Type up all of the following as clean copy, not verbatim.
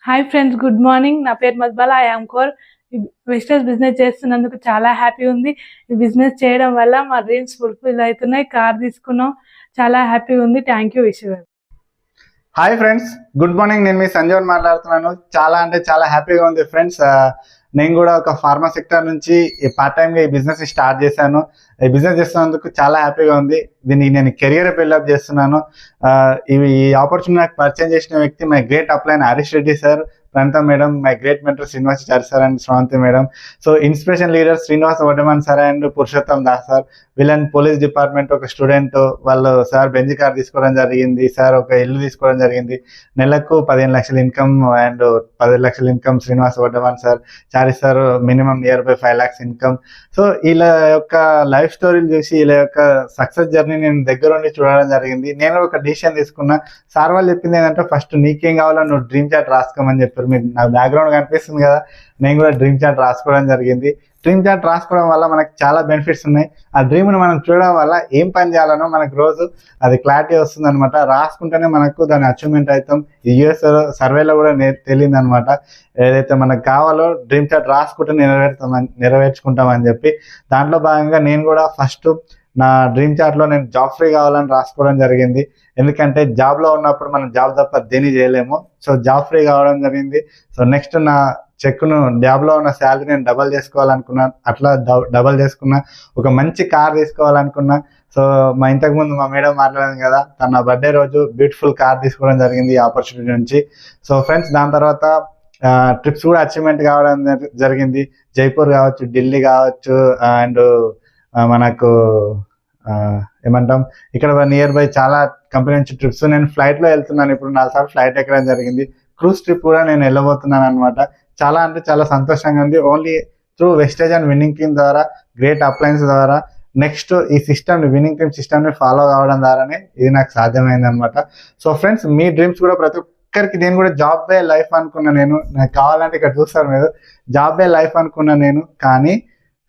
Hi friends, good morning. నా పేరు Madbala. I am core. Vegetables business చేస్తున్నందుకు చాలా హ్యాపీ ఉంది. ఈ బిజినెస్ చేయడం వల్ల మా డ్రీమ్స్ ఫుల్ఫిల్ అవుతున్నాయి. కార్ తీసుకున్నాం, చాలా హ్యాపీ ఉంది. Thank you wish. Hi friends, good morning. నేను మీ సంజీవన్ మాట్లాడుతున్నాను. చాలా హ్యాపీగా ఉంది ఫ్రెండ్స్. నేను కూడా ఒక ఫార్మా సెక్టర్ నుంచి పార్ట్ టైంగా ఈ బిజినెస్ స్టార్ట్ చేశాను. ఈ బిజినెస్ చేస్తున్నందుకు చాలా హ్యాపీగా ఉంది. దీనికి నేను కెరియర్ బిల్డప్ చేస్తున్నాను. ఈ ఆపర్చునిటీ నాకు పరిచయం చేసిన వ్యక్తి my great upline Harish Reddy sir, Pranatha madam, my great mentor Srinivasachari sir and Sravanthi madam. So inspiration leader Srinivas Vaddaman sir and Purushottam Das sir. వీళ్ళని పోలీస్ డిపార్ట్మెంట్ ఒక స్టూడెంట్, వాళ్ళు సార్ బెంజ్ కార్ తీసుకోవడం జరిగింది, సార్ ఒక ఇల్లు తీసుకోవడం జరిగింది. నెలకు 15 లక్షల ఇన్కమ్ అండ్ 10 లక్షల income Srinivas Vaddaman sir. Chari sir minimum near by 5 lakhs income. So వీళ్ళ యొక్క లైఫ్ స్టోరీలు చూసి వీళ్ళ యొక్క సక్సెస్ జర్నీ నేను దగ్గర ఉండి చూడడం జరిగింది. నేను ఒక డిసిషన్ తీసుకున్నా. సార్ వాళ్ళు చెప్పింది ఏంటంటే, ఫస్ట్ నీకేం కావాలో నువ్వు డ్రీమ్ చార్ట్ రాసుకోమని చెప్పారు. మీరు నాకు బ్యాక్గ్రౌండ్ కనిపిస్తుంది కదా, నేను కూడా డ్రీమ్ చార్ట్ రాసుకోవడం జరిగింది. డ్రీమ్ చార్ట్ రాసుకోవడం వల్ల మనకు చాలా బెనిఫిట్స్ ఉన్నాయి. ఆ డ్రీమ్ని మనం చూడడం వల్ల ఏం పని చేయాలనో మనకు రోజు అది క్లారిటీ వస్తుంది అనమాట. రాసుకుంటేనే మనకు దాన్ని అచీవ్మెంట్ అవుతాం. యూఎస్ సర్వేలో కూడా తెలియదు అనమాట. ఏదైతే మనకు కావాలో డ్రీమ్ చార్ట్ రాసుకుంటే నెరవేర్చుకుంటామని చెప్పి, దాంట్లో భాగంగా నేను కూడా ఫస్ట్ నా డ్రీమ్ చార్ట్లో నేను జాబ్ ఫ్రీ కావాలని రాసుకోవడం జరిగింది. ఎందుకంటే జాబ్లో ఉన్నప్పుడు మనం జాబ్ తప్ప దేని చేయలేము. సో జాబ్ ఫ్రీ కావడం జరిగింది. సో నెక్స్ట్ నా చెక్ను, జాబ్లో ఉన్న శాలరీ నేను డబల్ చేసుకోవాలనుకున్నా. అట్లా డబల్ చేసుకున్నా. ఒక మంచి కార్ తీసుకోవాలనుకున్నా. సో ఇంతకుముందు మా మేడం మాట్లాడింది కదా, తన బర్త్డే రోజు బ్యూటిఫుల్ కార్ తీసుకోవడం జరిగింది ఈ ఆపర్చునిటీ నుంచి. సో ఫ్రెండ్స్, దాని తర్వాత ట్రిప్స్ కూడా అచీవ్మెంట్ కావడం జరిగింది. జైపూర్ కావచ్చు, ఢిల్లీ కావచ్చు, అండ్ మనకు ఏమంటాం, ఇక్కడ నియర్ బై చాలా కంపెనీ నుంచి ట్రిప్స్. నేను ఫ్లైట్లో వెళ్తున్నాను. ఇప్పుడు 4 సార్లు ఫ్లైట్ ఎక్కడం జరిగింది. క్రూజ్ ట్రిప్ కూడా నేను వెళ్ళబోతున్నాను అనమాట. చాలా సంతోషంగా ఉంది. Only through wastage and winning team ద్వారా, గ్రేట్ అప్లయన్స్ ద్వారా, నెక్స్ట్ ఈ సిస్టమ్ని, విన్నింగ్ టీమ్ సిస్టమ్ని ఫాలో కావడం ద్వారానే ఇది నాకు సాధ్యమైంది అనమాట. సో ఫ్రెండ్స్, మీ డ్రీమ్స్ కూడా ప్రతి ఒక్కరికి, నేను కూడా జాబ్ బై లైఫ్ అనుకున్నా. నాకు కావాలంటే ఇక్కడ చూస్తారు మీరు, జాబ్ బై లైఫ్ అనుకున్నా నేను. కానీ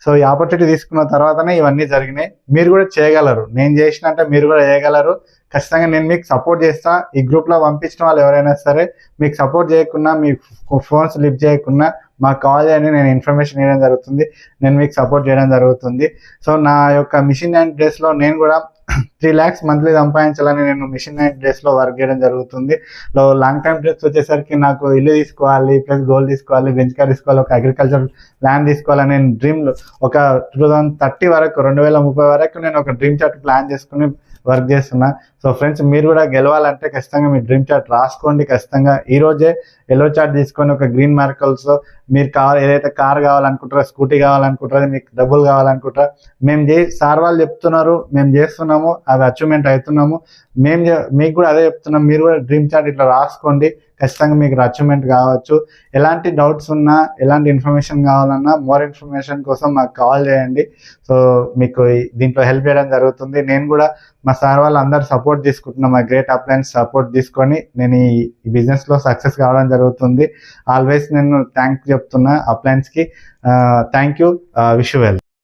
సో ఈ ఆపర్చునిటీ తీసుకున్న తర్వాతనే ఇవన్నీ జరిగినాయి. మీరు కూడా చేయగలరు. నేను చేసినట్టే మీరు కూడా చేయగలరు. ఖచ్చితంగా నేను మీకు సపోర్ట్ చేస్తా. ఈ గ్రూప్లో పంపించిన వాళ్ళు ఎవరైనా సరే మీకు సపోర్ట్ చేయకున్నా, మీ ఫోన్స్ లిఫ్ట్ చేయకున్నా మాకు కాల్ చేయండి. నేను ఇన్ఫర్మేషన్ ఇవ్వడం జరుగుతుంది. నేను మీకు సపోర్ట్ చేయడం జరుగుతుంది. సో నా యొక్క మిషన్ అండ్ డేస్లో నేను కూడా 3 lakhs మంత్లీ సంపాదించాలని నేను మిషన్ అండ్ డేస్లో వర్క్ చేయడం జరుగుతుంది. లాంగ్ టైమ్ డ్రెస్ వచ్చేసరికి నాకు ఇల్లు తీసుకోవాలి, ప్లస్ గోల్డ్ తీసుకోవాలి, బెంచ్ కార్ తీసుకోవాలి, ఒక అగ్రికల్చర్ ల్యాండ్ తీసుకోవాలని నేను డ్రీమ్లో ఒక 2030 వరకు, 2030 వరకు నేను ఒక డ్రీమ్ చార్ట్ ప్లాన్ చేసుకుని వర్క్ చేస్తున్నా. సో ఫ్రెండ్స్, మీరు కూడా గెలవాలంటే ఖచ్చితంగా మీ డ్రీమ్ చార్ట్ రాసుకోండి. ఖచ్చితంగా ఈరోజే ఎల్లో చార్ట్ తీసుకొని ఒక గ్రీన్ మార్కల్స్ మీరు ఏదైతే కార్ కావాలనుకుంటారో, స్కూటీ కావాలనుకుంటారో, మీకు డబ్బులు కావాలనుకుంటారో, సార్ వాళ్ళు చెప్తున్నారు, మేము చేస్తున్నాము, అవి అచీవ్మెంట్ అవుతున్నాము. మీకు కూడా అదే చెప్తున్నాం. మీరు కూడా డ్రీమ్ చార్ట్ ఇట్లా రాసుకోండి. ఖచ్చితంగా మీకు అచీవ్మెంట్ కావచ్చు. ఎలాంటి డౌట్స్ ఉన్నా, ఎలాంటి ఇన్ఫర్మేషన్ కావాలన్నా, మోర్ ఇన్ఫర్మేషన్ కోసం మాకు కాల్ చేయండి. సో మీకు దీంట్లో హెల్ప్ చేయడం జరుగుతుంది. నేను కూడా మా సార్ వాళ్ళు అందరు సపోర్ట్ తీసుకుంటున్నాం. మా గ్రేట్ అప్లయన్స్ సపోర్ట్ తీసుకొని నేను ఈ బిజినెస్లో సక్సెస్ కావడం జరుగుతుంది. ఆల్వేస్ నేను థ్యాంక్ చెప్తున్నా అప్లయన్స్కి. Thank you. Wish you well.